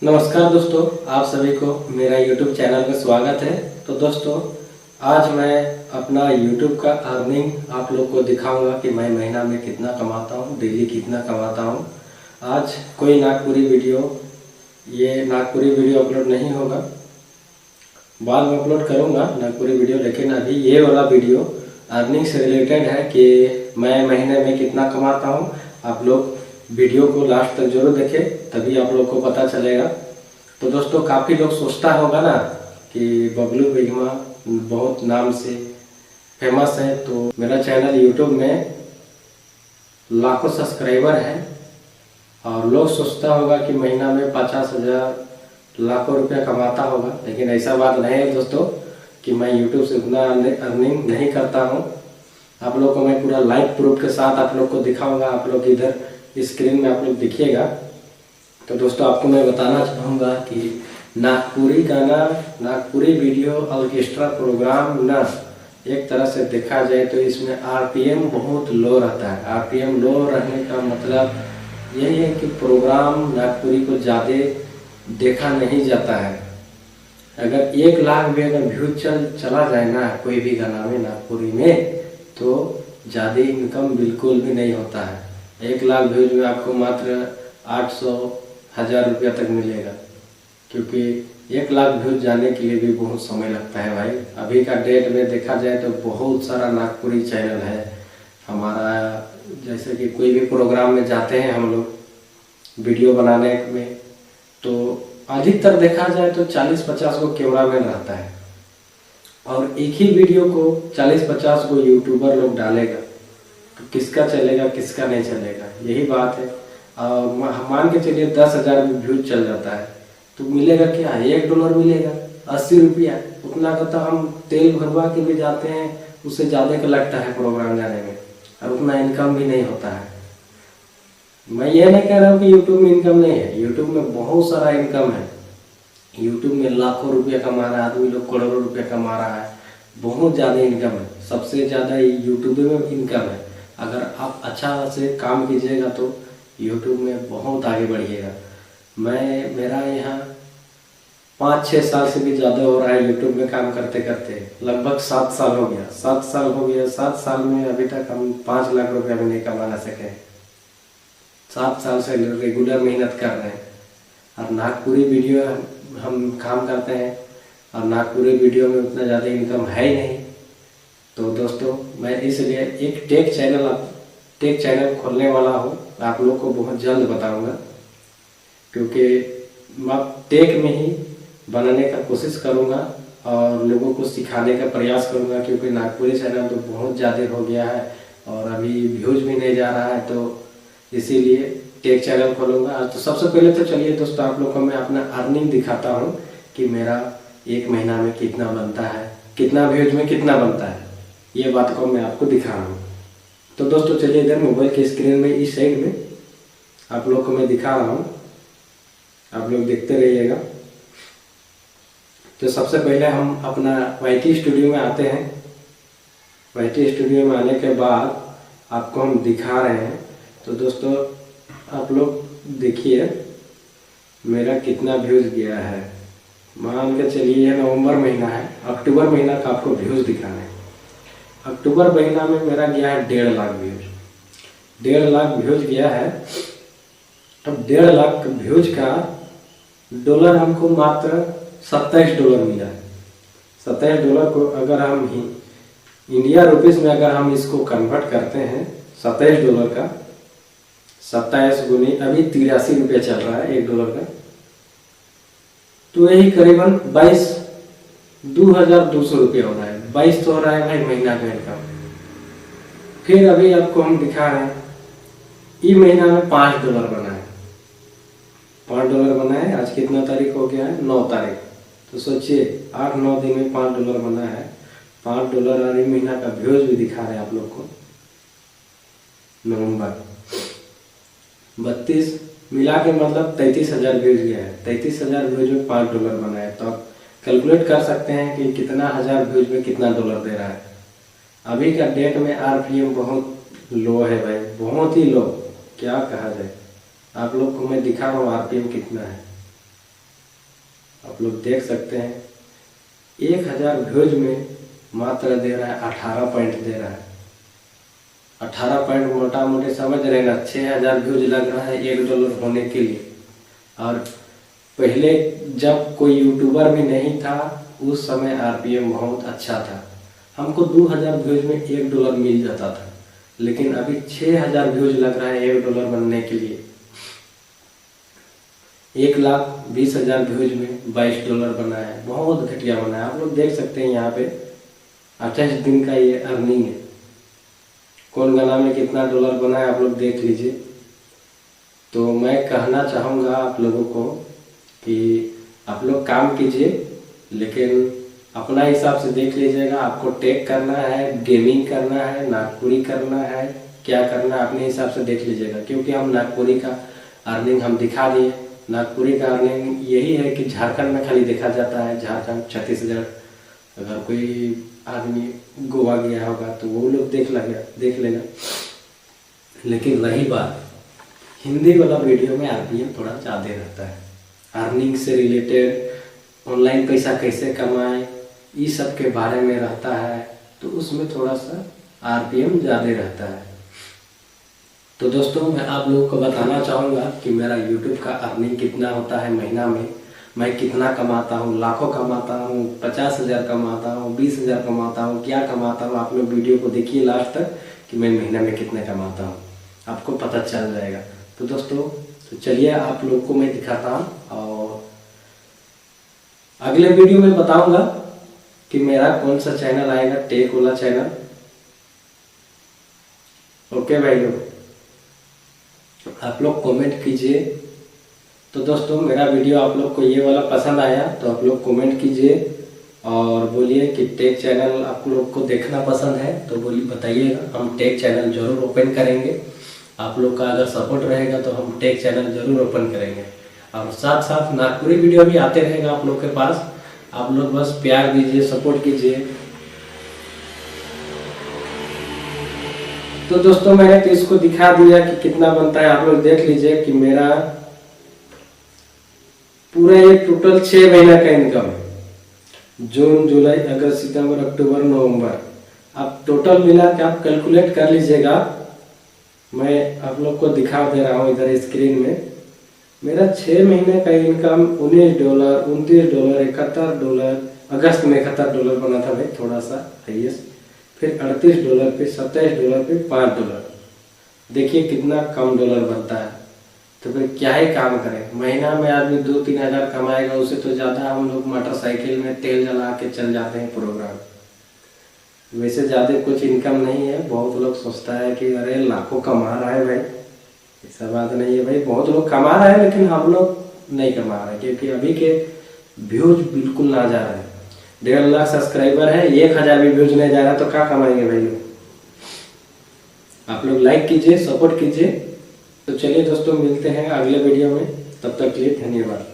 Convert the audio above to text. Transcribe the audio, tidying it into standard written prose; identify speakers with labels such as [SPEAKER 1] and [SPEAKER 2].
[SPEAKER 1] नमस्कार दोस्तों, आप सभी को मेरा YouTube चैनल में स्वागत है। तो दोस्तों, आज मैं अपना YouTube का अर्निंग आप लोग को दिखाऊंगा कि मैं महीना में कितना कमाता हूं, डेली कितना कमाता हूं। आज कोई नागपुरी वीडियो अपलोड नहीं होगा, बाद में अपलोड करूंगा नागपुरी वीडियो, लेकिन अभी ये वाला वीडियो अर्निंग से रिलेटेड है कि मैं महीने में कितना कमाता हूँ। आप लोग वीडियो को लास्ट तक जरूर देखें, तभी आप लोग को पता चलेगा। तो दोस्तों, काफ़ी लोग सोचता होगा ना कि बबलू बिगमा बहुत नाम से फेमस है, तो मेरा चैनल यूट्यूब में लाखों सब्सक्राइबर है और लोग सोचता होगा कि महीना में 50,000 लाखों रुपया कमाता होगा, लेकिन ऐसा बात नहीं है दोस्तों कि मैं यूट्यूब से उतना अर्निंग नहीं करता हूँ। आप लोग को मैं पूरा लाइव प्रूफ के साथ आप लोग को दिखाऊंगा। आप लोग इधर स्क्रीन में आप लोग देखिएगा। तो दोस्तों, आपको मैं बताना चाहूँगा कि नागपुरी गाना, नागपुरी वीडियो ऑर्केस्ट्रा प्रोग्राम ना, एक तरह से देखा जाए तो इसमें आरपीएम बहुत लो रहता है। आरपीएम लो रहने का मतलब यही है कि प्रोग्राम नागपुरी को ज़्यादा देखा नहीं जाता है। अगर 1 लाख भी अगर व्यूज चला जाए ना कोई भी गाना में नागपुरी में, तो ज़्यादा इनकम बिल्कुल भी नहीं होता है। 1 लाख व्यूज में आपको मात्र 800-1000 रुपया तक मिलेगा, क्योंकि 1 लाख व्यूज जाने के लिए भी बहुत समय लगता है भाई। अभी का डेट में देखा जाए तो बहुत सारा नागपुरी चैनल है हमारा। जैसे कि कोई भी प्रोग्राम में जाते हैं हम लोग वीडियो बनाने में, तो अधिकतर देखा जाए तो 40-50 को कैमरामैन रहता है और एक ही वीडियो को 40-50 को यूट्यूबर लोग डालेगा, तो किसका चलेगा किसका नहीं चलेगा, यही बात है। मान के चलिए 10,000 व्यूज चल जाता है तो मिलेगा क्या, $1 मिलेगा, 80 रुपया। उतना का तो हम तेल भरवा के भी जाते हैं, उससे ज़्यादा का लगता है प्रोग्राम जाने में, और उतना इनकम भी नहीं होता है। मैं ये नहीं कह रहा हूँ कि यूट्यूब में इनकम नहीं है, यूट्यूब में बहुत सारा इनकम है। यूट्यूब में लाखों रुपया कमा रहा है आदमी लोग, करोड़ों रुपया कमा रहा है, बहुत ज़्यादा इनकम है। सबसे ज़्यादा यूट्यूब में इनकम है। अगर आप अच्छा से काम कीजिएगा तो यूट्यूब में बहुत आगे बढ़िएगा। मेरा यहाँ 5-6 साल से भी ज़्यादा हो रहा है यूट्यूब में काम करते करते, लगभग 7 साल हो गया। 7 साल हो गया, 7 साल में अभी तक हम 5 लाख रुपया भी नहीं कमा सके। 7 साल से रेगुलर मेहनत कर रहे हैं और नागपुरी वीडियो हम काम करते हैं, और नागपुरी वीडियो में उतना ज़्यादा इनकम है ही नहीं। तो दोस्तों, मैं इसलिए एक टेक चैनल खोलने वाला हूँ, आप लोग को बहुत जल्द बताऊंगा, क्योंकि मैं टेक में ही बनाने का कोशिश करूँगा और लोगों को सिखाने का प्रयास करूँगा, क्योंकि नागपुरी चैनल तो बहुत ज़्यादा हो गया है और अभी व्यूज भी नहीं जा रहा है, तो इसीलिए टेक चैनल खोलूँगा। तो सबसे पहले तो चलिए दोस्तों, आप लोग को मैं अपना अर्निंग दिखाता हूँ कि मेरा 1 महीना में कितना बनता है, कितना व्यूज में कितना बनता है, ये बात को मैं आपको दिखा रहा हूँ। तो दोस्तों चलिए, इधर मोबाइल की स्क्रीन में इस साइड में आप लोग को मैं दिखा रहा हूँ, आप लोग देखते रहिएगा। तो सबसे पहले हम अपना YT स्टूडियो में आते हैं। YT स्टूडियो में आने के बाद आपको हम दिखा रहे हैं। तो दोस्तों, आप लोग देखिए मेरा कितना व्यूज गया है। मान के चलिए नवंबर महीना है, अक्टूबर महीना का आपको व्यूज दिखाना है। अक्टूबर महीना में मेरा गया है 1.5 लाख व्यूज। 1.5 लाख व्यूज गया है। अब 1.5 लाख व्यूज का डॉलर हमको मात्र $27 मिला है। $27 को अगर हम इंडिया रुपीस में अगर हम इसको कन्वर्ट करते हैं, $27 का 27 गुनी अभी 83 रुपया चल रहा है $1 का, तो यही करीबन 2,200 रुपया हो रहा है। 22 तो हो रहा है भाई महीना का इनकम। फिर अभी आपको हम दिखा रहे हैं, ये महीना में $5 बना है। $5 बना है। आज कितना तारीख हो गया है, 9 तारीख। तो सोचिए 8-9 दिन में $5 बना है। $5 और ये महीना का व्यूज भी दिखा रहे हैं आप लोग को। नवंबर 32 मिला के मतलब 33,000 व्यूज गया है। 33,000 व्यूज में $5 बना है। तो आप कैलकुलेट कर सकते हैं कि कितना हज़ार व्यूज में कितना डॉलर दे रहा है। अभी का डेट में आरपीएम बहुत लो है भाई, बहुत ही लो, क्या कहा जाए। आप लोग को मैं दिखा रहा हूँ आरपीएम कितना है। आप लोग देख सकते हैं 1000 व्यूज में मात्र दे रहा है 18 पॉइंट दे रहा है। 18 पॉइंट मोटा मोटी समझ रहे ना, 6000 व्यूज लग रहा है $1 होने के लिए। और पहले जब कोई यूट्यूबर भी नहीं था उस समय आरपीएम बहुत अच्छा था, हमको 2000 व्यूज में $1 मिल जाता था, लेकिन अभी 6000 व्यूज लग रहा है $1 बनने के लिए। 1,20,000 व्यूज में $22 बना है, बहुत घटिया बना है। आप लोग देख सकते हैं यहाँ पे 28 दिन का ये अर्निंग है। कौन गाना में कितना डॉलर बना है आप लोग देख लीजिए। तो मैं कहना चाहूँगा आप लोगों को कि आप लोग काम कीजिए, लेकिन अपना हिसाब से देख लीजिएगा। आपको टेक करना है, गेमिंग करना है, नागपुरी करना है, क्या करना है अपने हिसाब से देख लीजिएगा। क्योंकि हम नागपुरी का अर्निंग हम दिखा दिए। नागपुरी का अर्निंग यही है कि झारखंड में खाली देखा जाता है, झारखंड, छत्तीसगढ़। अगर कोई आदमी गोवा गया होगा तो वो लोग देख लेगा। लेकिन रही बात हिंदी वाला वीडियो में आरपीएम थोड़ा ज़्यादा रहता है। अर्निंग से रिलेटेड, ऑनलाइन पैसा कैसे कमाएं, इस सब के बारे में रहता है, तो उसमें थोड़ा सा आरपीएम ज़्यादा रहता है। तो दोस्तों मैं आप लोगों को बताना चाहूँगा कि मेरा यूट्यूब का अर्निंग कितना होता है महीना में। मैं कितना कमाता हूँ, लाखों कमाता हूँ, 50,000 कमाता हूँ, 20,000 कमाता हूँ, क्या कमाता हूँ। आप लोग वीडियो को देखिए लास्ट तक कि मैं महीना में कितने कमाता हूँ, आपको पता चल जाएगा। तो दोस्तों तो चलिए आप लोग को मैं दिखाता हूँ, और अगले वीडियो में बताऊंगा कि मेरा कौन सा चैनल आएगा, टेक वाला चैनल। ओके भाई लोग, आप लोग कमेंट कीजिए। तो दोस्तों मेरा वीडियो आप लोग को ये वाला पसंद आया तो आप लोग कमेंट कीजिए और बोलिए कि टेक चैनल आप लोग को देखना पसंद है तो बोलिए, बताइएगा। हम टेक चैनल जरूर ओपन करेंगे। आप लोग का अगर सपोर्ट रहेगा तो हम टेक चैनल जरूर ओपन करेंगे, और साथ साथ नागपुरी वीडियो भी आते रहेगा आप लोग के पास। आप लोग बस प्यार दीजिए, सपोर्ट कीजिए। तो दोस्तों मैंने तो इसको दिखा दिया कि कितना बनता है। आप लोग देख लीजिए कि मेरा पूरा ये टोटल 6 महीना का इनकम है। जून, जुलाई, अगस्त, सितंबर, अक्टूबर, नवंबर। अब टोटल मिला के आप कैलकुलेट कर लीजिएगा। मैं आप लोग को दिखा दे रहा हूँ इधर स्क्रीन में। मेरा 6 महीने का इनकम $19, $29, $71, अगस्त में $71 बना था भाई, थोड़ा सा हाईएस्ट। फिर $38 पे, $27 पे, $5। देखिए कितना कम डॉलर बनता है। तो फिर क्या ही काम करें। महीना में आदमी 2-3 हज़ार कमाएगा, उससे तो ज़्यादा हम लोग मोटरसाइकिल में तेल जला के चल जाते हैं प्रोग्राम। वैसे ज़्यादा कुछ इनकम नहीं है। बहुत लोग सोचता है कि अरे लाखों कमा रहा है भाई, ऐसा बात नहीं है भाई। बहुत लोग कमा रहे हैं लेकिन हम लोग नहीं कमा रहे, क्योंकि अभी के व्यूज बिल्कुल ना जा रहे हैं। 1.5 लाख सब्सक्राइबर है, 1000 भी व्यूज नहीं जा रहा तो क्या कमाएंगे भाई लोग। आप लोग लाइक कीजिए, सपोर्ट कीजिए। तो चलिए दोस्तों मिलते हैं अगले वीडियो में, तब तक के लिए धन्यवाद।